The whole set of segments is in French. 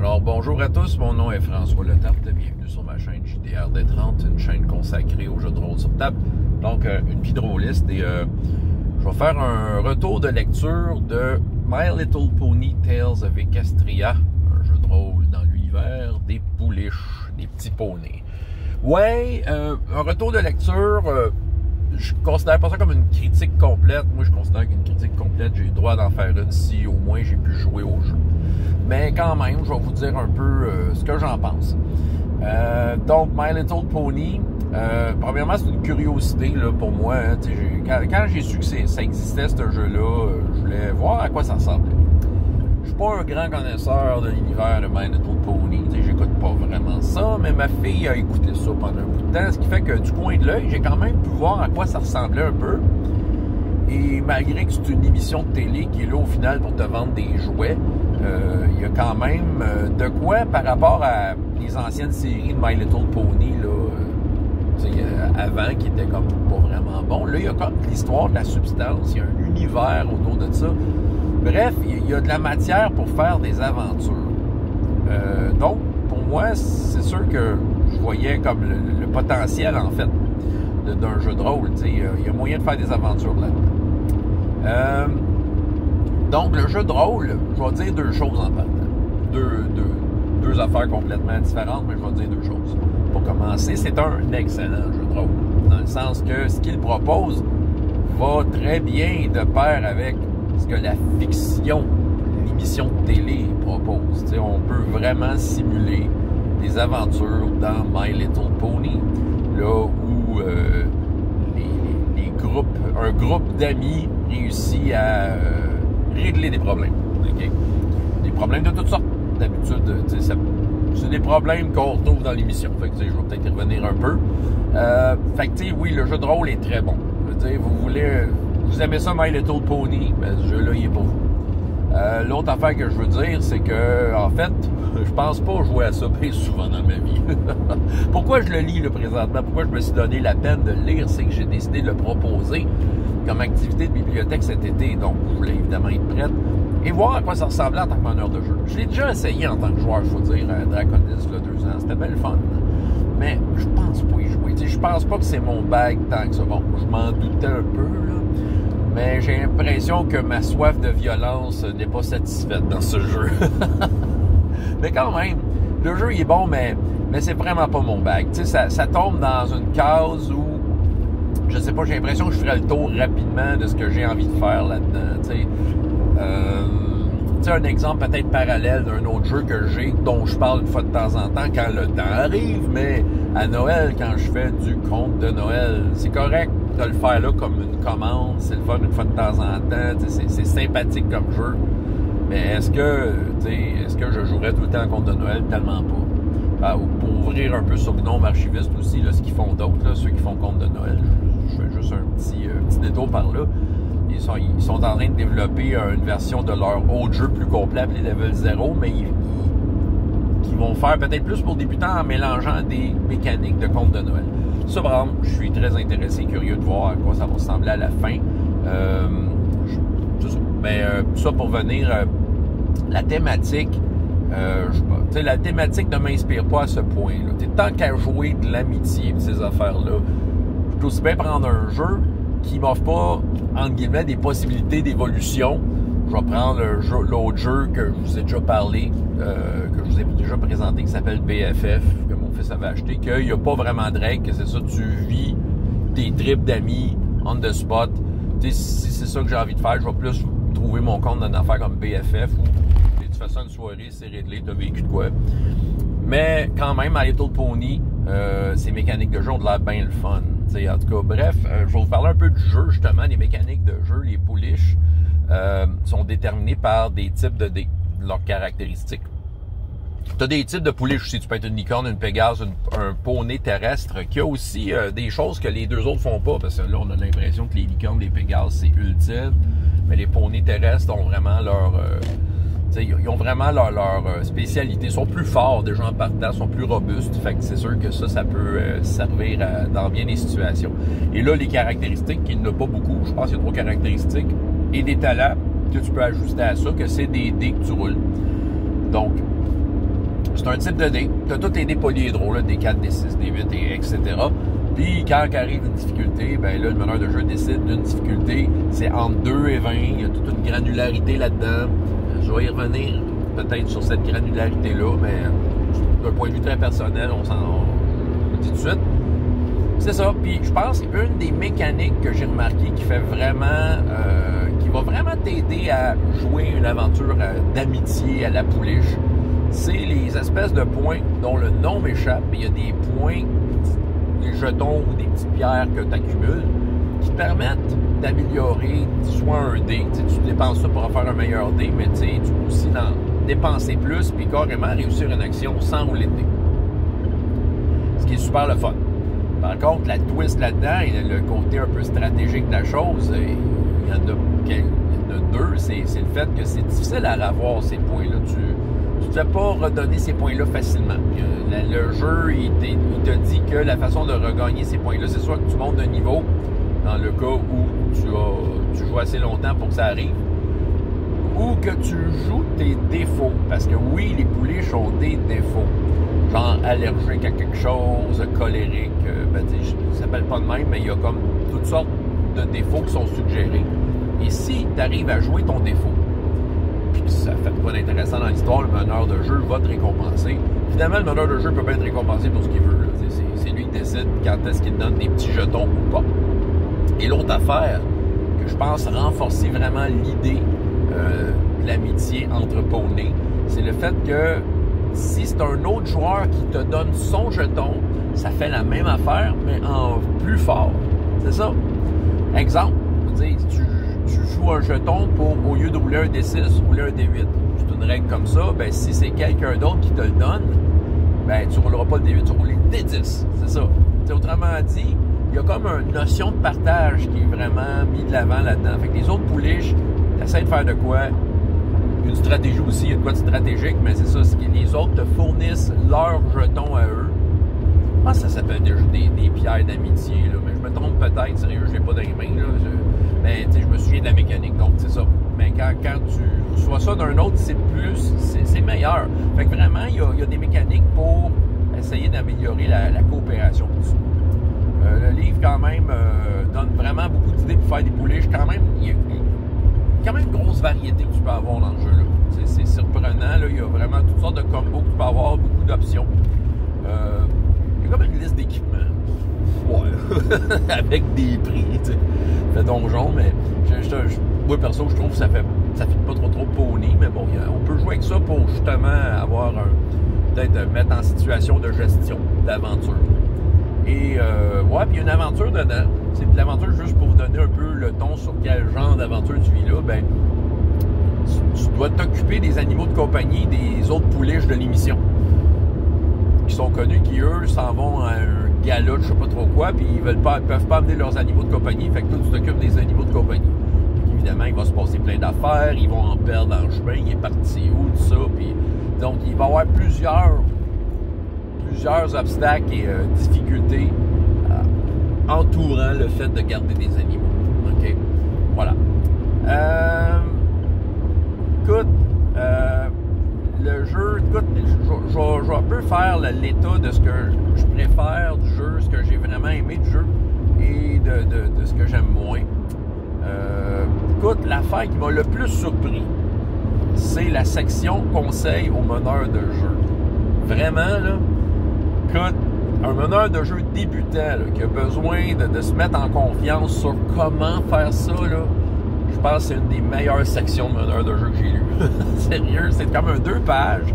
Alors bonjour à tous, mon nom est François Letarte, bienvenue sur ma chaîne JDRD30, une chaîne consacrée aux jeux de rôle sur table, donc une vie de rôliste, et je vais faire un retour de lecture de My Little Pony Tales of Equestria, un jeu de rôle dans l'univers des pouliches, des petits poneys. Ouais, un retour de lecture, je considère pas ça comme une critique complète. Moi, je considère qu'une critique complète, j'ai le droit d'en faire une si au moins j'ai pu jouer au jeu. Mais quand même, je vais vous dire un peu ce que j'en pense. Donc, My Little Pony, premièrement, c'est une curiosité là, pour moi. Hein, quand j'ai su que ça existait, ce jeu-là, je voulais voir à quoi ça ressemblait. Je suis pas un grand connaisseur de l'univers de My Little Pony. J'écoute pas vraiment ça, mais ma fille a écouté ça pendant un bout de temps, ce qui fait que du coin de l'œil, j'ai quand même pu voir à quoi ça ressemblait un peu. Et malgré que c'est une émission de télé qui est là au final pour te vendre des jouets, il y a quand même de quoi par rapport à les anciennes séries de My Little Pony là, avant qui était comme pas vraiment bon. Là, il y a comme l'histoire de la substance, il y a un univers autour de ça. Bref, il y a de la matière pour faire des aventures. Donc, pour moi, c'est sûr que je voyais comme le potentiel, en fait, d'un jeu de rôle. Il y a moyen de faire des aventures là-dedans. Donc, le jeu de rôle, je vais dire deux choses en partant. Deux affaires complètement différentes, mais je vais dire deux choses. Pour commencer, c'est un excellent jeu de rôle. Dans le sens que ce qu'il propose va très bien de pair avec ce que la fiction, l'émission de télé propose. On peut vraiment simuler des aventures dans My Little Pony, là où un groupe d'amis réussit à régler des problèmes. Okay? Des problèmes de toutes sortes. D'habitude, c'est des problèmes qu'on retrouve dans l'émission. Fait que je vais peut-être y revenir un peu. Fait que oui, le jeu de rôle est très bon. Je veux dire, vous aimez ça, My Little Pony, ben, ce jeu-là, il est pour vous. L'autre affaire que je veux dire, c'est que, en fait, je pense pas jouer à ça bien souvent dans ma vie. Pourquoi je le lis, là, présentement? Pourquoi je me suis donné la peine de le lire? C'est que j'ai décidé de le proposer comme activité de bibliothèque cet été. Donc, je voulais évidemment être prête et voir à quoi ça ressemblait en tant que meneur de jeu. Je l'ai déjà essayé en tant que joueur, il faut dire, à Draconis, là, 2 ans. C'était bien le fun. Mais je pense pas y jouer. Je pense pas que c'est mon bag tant que ça. Bon, je m'en doutais un peu, là. Mais j'ai l'impression que ma soif de violence n'est pas satisfaite dans ce jeu. Mais quand même, le jeu il est bon, mais c'est vraiment pas mon bag. Ça tombe dans une case où, je sais pas, j'ai l'impression que je ferais le tour rapidement de ce que j'ai envie de faire là-dedans. Un exemple peut-être parallèle d'un autre jeu que j'ai, dont je parle une fois de temps en temps quand le temps arrive, mais à Noël, quand je fais du conte de Noël, c'est correct de le faire là comme une commande, c'est le fun une fois de temps en temps, c'est sympathique comme jeu, mais est-ce que je jouerais tout le temps conte de Noël? Tellement pas. Pour ouvrir un peu sur Gnome Archiviste aussi, là, ce qu'ils font d'autres, là, ceux qui font conte de Noël, je fais juste un petit détour par là. Ils sont en train de développer une version de leur autre jeu plus complet appelé Level 0, mais qui vont faire peut-être plus pour débutants en mélangeant des mécaniques de conte de Noël. Ça, par exemple, je suis très intéressé et curieux de voir à quoi ça va ressembler à la fin. Ça pour venir, la thématique, la thématique ne m'inspire pas à ce point. Tant qu'à jouer de l'amitié de ces affaires-là, je peux aussi bien prendre un jeu qui m'offre pas, entre guillemets, des possibilités d'évolution. Je vais prendre l'autre jeu que je vous ai déjà parlé, que je vous ai déjà présenté, qui s'appelle BFF, que mon fils avait acheté, qu'il n'y a pas vraiment de règles, que c'est ça, tu vis tes trips d'amis on the spot. Si c'est ça que j'ai envie de faire, je vais plus trouver mon compte dans une affaire comme BFF, où tu fais ça une soirée, c'est réglé, tu as vécu de quoi. Mais quand même, My Little Pony, ces mécaniques de jeu ont de l'air bien le fun. En tout cas, bref, je vais vous parler un peu du jeu, justement. Les mécaniques de jeu, les pouliches, sont déterminées par des types de leurs caractéristiques. Tu as des types de pouliches aussi. Tu peux être une licorne, une pégase, un poney terrestre, qui a aussi des choses que les deux autres font pas, parce que là, on a l'impression que les licornes, les pégases, c'est ultime, mais les poneys terrestres ont vraiment ils ont vraiment leur spécialité. Ils sont plus forts déjà en partant, sont plus robustes. Fait que c'est sûr que ça peut servir dans bien des situations. Et là, les caractéristiques, il n'y en a pas beaucoup. Je pense qu'il y a 3 caractéristiques. Et des talents que tu peux ajuster à ça, que c'est des dés que tu roules. Donc, c'est un type de dé. Tu as tous les dés polyhédro, là, des 4, des 6, des 8, etc. Puis quand arrive une difficulté, ben là, le meneur de jeu décide d'une difficulté. C'est entre 2 et 20. Il y a toute une granularité là-dedans. Je vais y revenir peut-être sur cette granularité-là, mais d'un point de vue très personnel, on s'en dit tout de suite. C'est ça. Puis je pense qu'une des mécaniques que j'ai remarqué qui fait vraiment, qui va vraiment t'aider à jouer une aventure d'amitié à la pouliche, c'est les espèces de points dont le nom m'échappe. Il y a des points, des jetons ou des petites pierres que tu accumules qui te permettent d'améliorer soit un dé. Tu dépenses ça pour en faire un meilleur dé, mais tu peux aussi en dépenser plus puis carrément réussir une action sans rouler de dé. Ce qui est super le fun. Par contre, la twist là-dedans et le côté un peu stratégique de la chose, il y en a deux. C'est le fait que c'est difficile à avoir ces points-là. Tu ne te fais pas redonner ces points-là facilement. Le jeu, il te dit que la façon de regagner ces points-là, c'est soit que tu montes de niveau, dans le cas où tu joues assez longtemps pour que ça arrive, ou que tu joues tes défauts. Parce que oui, les pouliches ont des défauts. Genre allergique à quelque chose, colérique, ça s'appelle pas de même, mais il y a comme toutes sortes de défauts qui sont suggérés. Et si tu arrives à jouer ton défaut, puis ça fait quoi d'intéressant dans l'histoire, le meneur de jeu va te récompenser. Finalement, le meneur de jeu peut bien être récompensé pour ce qu'il veut. C'est lui qui décide quand est-ce qu'il te donne des petits jetons ou pas. Et l'autre affaire que je pense renforcer vraiment l'idée de l'amitié entre poneys, c'est le fait que si c'est un autre joueur qui te donne son jeton, ça fait la même affaire, mais en plus fort. C'est ça. Exemple, tu joues un jeton pour, au lieu de rouler un D6, rouler un D8. C'est une règle comme ça. Ben, si c'est quelqu'un d'autre qui te le donne, ben, tu ne rouleras pas le D8, tu vas rouler le D10. C'est ça. Autrement dit, il y a comme une notion de partage qui est vraiment mise de l'avant là-dedans. Fait que les autres pouliches, tu essaies de faire de quoi? Une stratégie aussi, il y a de quoi de stratégique, mais c'est ça, c'est que les autres te fournissent leurs jetons à eux. Je pense que ça s'appelle des pierres d'amitié, là, mais je me trompe peut-être, sérieux, je l'ai pas dans les mains, là. Mais je me souviens de la mécanique, donc c'est ça. Mais quand tu reçois ça d'un autre, c'est meilleur. Fait que vraiment, il y a des mécaniques pour essayer d'améliorer la coopération. Le livre, quand même, donne vraiment beaucoup d'idées pour faire des pouliches. Quand même, il y a quand même une grosse variété que tu peux avoir dans le jeu. C'est surprenant. Là. Il y a vraiment toutes sortes de combos que tu peux avoir, beaucoup d'options. Il y a comme une liste d'équipements. Ouais. Avec des prix, tu sais. Fait donjon, mais moi, perso, je trouve que ça fait pas trop pony, mais bon, on peut jouer avec ça pour justement avoir peut-être mettre en situation de gestion, d'aventure. Et ouais, puis il y a une aventure dedans. C'est de l'aventure juste pour vous donner un peu le ton sur quel genre d'aventure tu vis là. Ben, tu dois t'occuper des animaux de compagnie des autres pouliches de l'émission. Qui sont connus, qui eux s'en vont à un gala, je sais pas trop quoi, puis ils peuvent pas amener leurs animaux de compagnie, fait que toi tu t'occupes des animaux de compagnie. Évidemment, il va se passer plein d'affaires, ils vont en perdre en chemin, il est parti où, tout ça, puis donc il va y avoir plusieurs obstacles et difficultés entourant le fait de garder des animaux. OK? Voilà. Écoute, le jeu, écoute, je vais un peu faire l'état de ce que je préfère du jeu, ce que j'ai vraiment aimé du jeu et de ce que j'aime moins. Écoute, l'affaire qui m'a le plus surpris, c'est la section conseil aux meneurs de jeu. Vraiment, là, écoute, un meneur de jeu débutant là, qui a besoin de se mettre en confiance sur comment faire ça, là, je pense que c'est une des meilleures sections de meneurs de jeu que j'ai lues. Sérieux, c'est comme un 2 pages.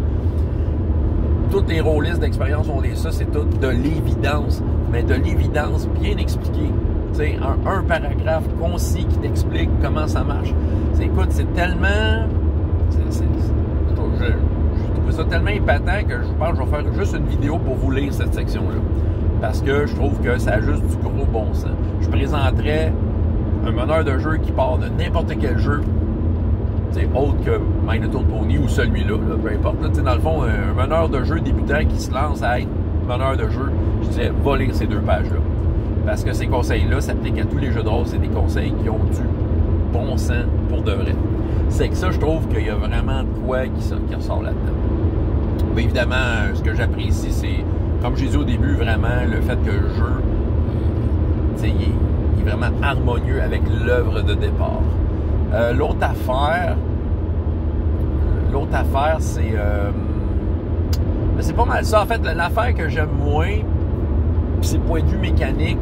Toutes les rôlistes d'expérience ont ça, c'est tout de l'évidence, mais de l'évidence bien expliquée. Tu sais, un paragraphe concis qui t'explique comment ça marche. Écoute, c'est tellement... Je trouve ça tellement épatant que je pense que je vais faire juste une vidéo pour vous lire cette section-là. Parce que je trouve que ça a juste du gros bon sens. Je présenterai un meneur de jeu qui part de n'importe quel jeu, autre que My Little Pony ou celui-là, là, peu importe. Là, dans le fond, un meneur de jeu débutant qui se lance à être meneur de jeu, je disais, va lire ces 2 pages-là. Parce que ces conseils-là s'appliquent à tous les jeux de rôle. C'est des conseils qui ont du bon sens pour de vrai. C'est que ça, je trouve qu'il y a vraiment de quoi qui ressort là-dedans. Mais évidemment, ce que j'apprécie, c'est, comme j'ai dit au début, vraiment le fait que le jeu, il est vraiment harmonieux avec l'œuvre de départ. L'autre affaire, c'est pas mal ça. En fait, l'affaire que j'aime moins, puis c'est le point de vue mécanique,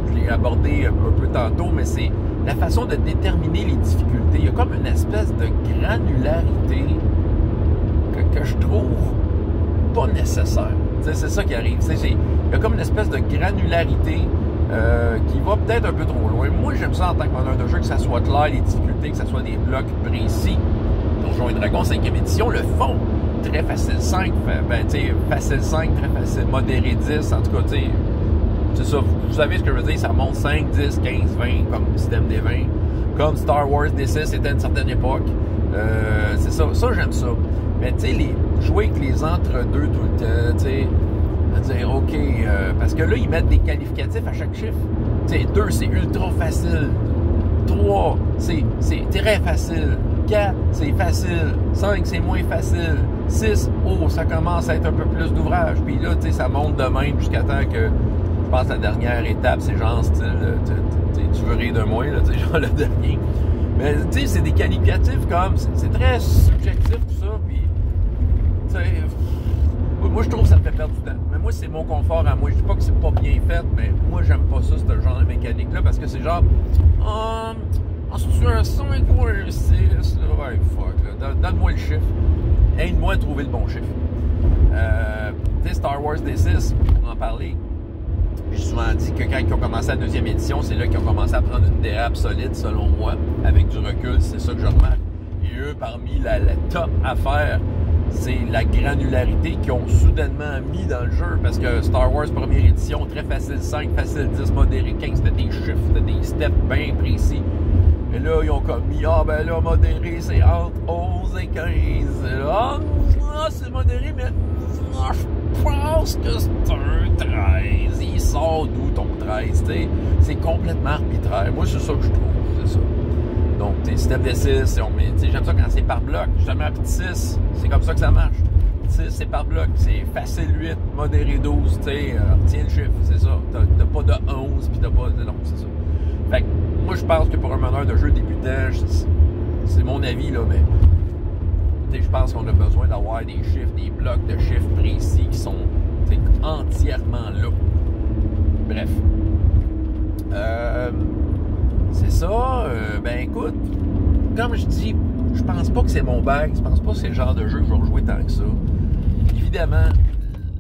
je l'ai abordé un peu tantôt, mais c'est la façon de déterminer les difficultés. Il y a comme une espèce de granularité que je trouve pas nécessaire. T'sais, c'est ça qui arrive. Il y a comme une espèce de granularité qui va peut-être un peu trop loin. Moi, j'aime ça en tant que meneur de jeu, que ça soit clair, les difficultés, que ça soit des blocs précis. Donjons et Dragons 5e édition le font. Très facile 5, facile 5, très facile, modéré 10, en tout cas, c'est ça, vous savez ce que je veux dire, ça monte 5, 10, 15, 20, comme système des 20, comme Star Wars D6 c'était à une certaine époque, c'est ça, j'aime ça. Mais tu sais, jouer avec les entre-deux tout le temps, tu sais, dire, OK, parce que là, ils mettent des qualificatifs à chaque chiffre. Tu sais, 2, c'est ultra facile, 3, c'est très facile, 4, c'est facile, 5, c'est moins facile, 6, ça commence à être un peu plus d'ouvrage. Puis là, tu sais, ça monte de même jusqu'à temps que, je pense, la dernière étape, c'est genre, tu veux rire de moi, là, tu sais, genre le dernier. Mais, tu sais, c'est des qualificatifs comme, c'est très subjectif tout ça, puis, tu sais, moi, je trouve que ça me fait perdre du temps. Mais moi, c'est mon confort à moi. Je dis pas que c'est pas bien fait, mais moi, j'aime pas ça, ce genre de mécanique-là, parce que c'est genre, c'est un 5 ou un 6, là, ouais, fuck, là, donne-moi le chiffre. Aide-moi à trouver le bon chiffre. Tu sais, Star Wars D6, pour en parler, j'ai souvent dit que quand ils ont commencé la 2e édition, c'est là qu'ils ont commencé à prendre une dérape solide, selon moi, avec du recul, c'est ça que je remarque. Et eux, parmi la top affaire, c'est la granularité qu'ils ont soudainement mis dans le jeu, parce que Star Wars 1e édition, très facile 5, facile 10, modéré 15, c'était des chiffres, c'était des steps bien précis. Et là, ils ont comme mis, modéré, c'est entre 11 et 15. C'est modéré, mais je pense que c'est un 13. Il sort d'où ton 13, tu sais? C'est complètement arbitraire. Moi, c'est ça que je trouve, c'est ça. Donc, tu sais, step de 6, j'aime ça quand c'est par bloc. Justement, petit 6, c'est comme ça que ça marche. 6, c'est par bloc. C'est facile 8, modéré 12, tu sais, retiens le chiffre, c'est ça. T'as pas de 11, puis t'as pas de... Non, c'est ça. Fait que, moi, je pense que pour un meneur de jeu débutant, c'est mon avis, là, mais je pense qu'on a besoin d'avoir des chiffres, des blocs de chiffres précis qui sont entièrement là. Bref. C'est ça. Ben, écoute, comme je dis, je pense pas que c'est mon bag. Je pense pas que c'est le genre de jeu que je vais rejouer tant que ça. Évidemment,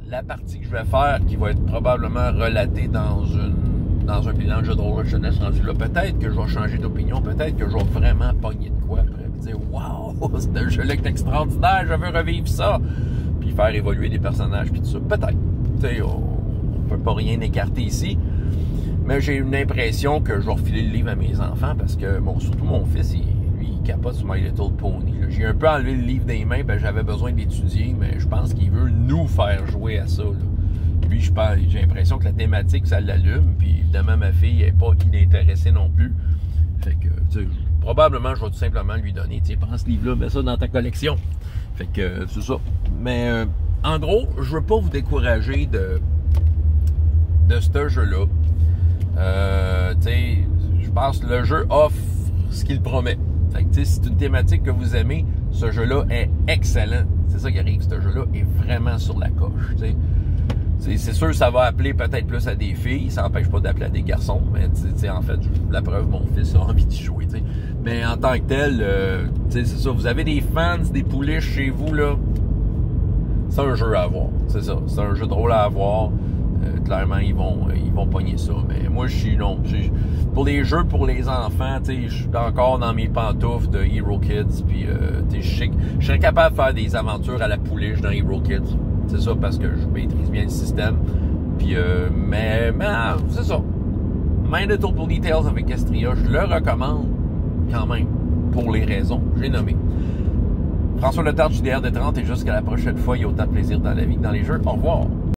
la partie que je vais faire, qui va être probablement relatée dans un bilan de jeu de rôle de jeunesse rendu là, peut-être que je vais changer d'opinion, peut-être que je vais vraiment pogner de quoi après, puis dire « Wow, c'est un jeu-là qui est extraordinaire, je veux revivre ça! » Puis faire évoluer des personnages, puis tout ça. Peut-être. Tu sais, on peut pas rien écarter ici, mais j'ai une impression que je vais refiler le livre à mes enfants, parce que, bon, surtout mon fils, lui, il capote sur My Little Pony. J'ai un peu enlevé le livre des mains, ben j'avais besoin d'étudier, mais je pense qu'il veut nous faire jouer à ça, là. Lui, j'ai l'impression que la thématique, ça l'allume. Puis évidemment, ma fille n'est pas inintéressée non plus. Fait que, tu sais, probablement, je vais tout simplement lui donner, tiens, prends ce livre-là, mets ça dans ta collection. Fait que, c'est ça. Mais, en gros, je veux pas vous décourager de ce jeu-là. Tu sais, je pense que le jeu offre ce qu'il promet. Fait que, tu sais, si c'est une thématique que vous aimez, ce jeu-là est excellent. C'est ça qui arrive. Ce jeu-là est vraiment sur la coche, tu sais. C'est sûr que ça va appeler peut-être plus à des filles, ça n'empêche pas d'appeler à des garçons, mais en fait, la preuve, mon fils a envie d'y jouer, t'sais. Mais en tant que tel, c'est ça, vous avez des fans, des pouliches chez vous, là, c'est un jeu à avoir, c'est ça, c'est un jeu de rôle à avoir, clairement, ils vont pogner ça, mais moi, pour les jeux pour les enfants, je suis encore dans mes pantoufles de Hero Kids, puis je serais capable de faire des aventures à la pouliche dans Hero Kids. C'est ça, parce que je maîtrise bien le système. Puis, mais c'est ça. My Little Pony Tales avec Estria, je le recommande quand même, pour les raisons que j'ai nommées. François Letarte, JDR de 30, et jusqu'à la prochaine fois, il y a autant de plaisir dans la vie que dans les jeux. Au revoir.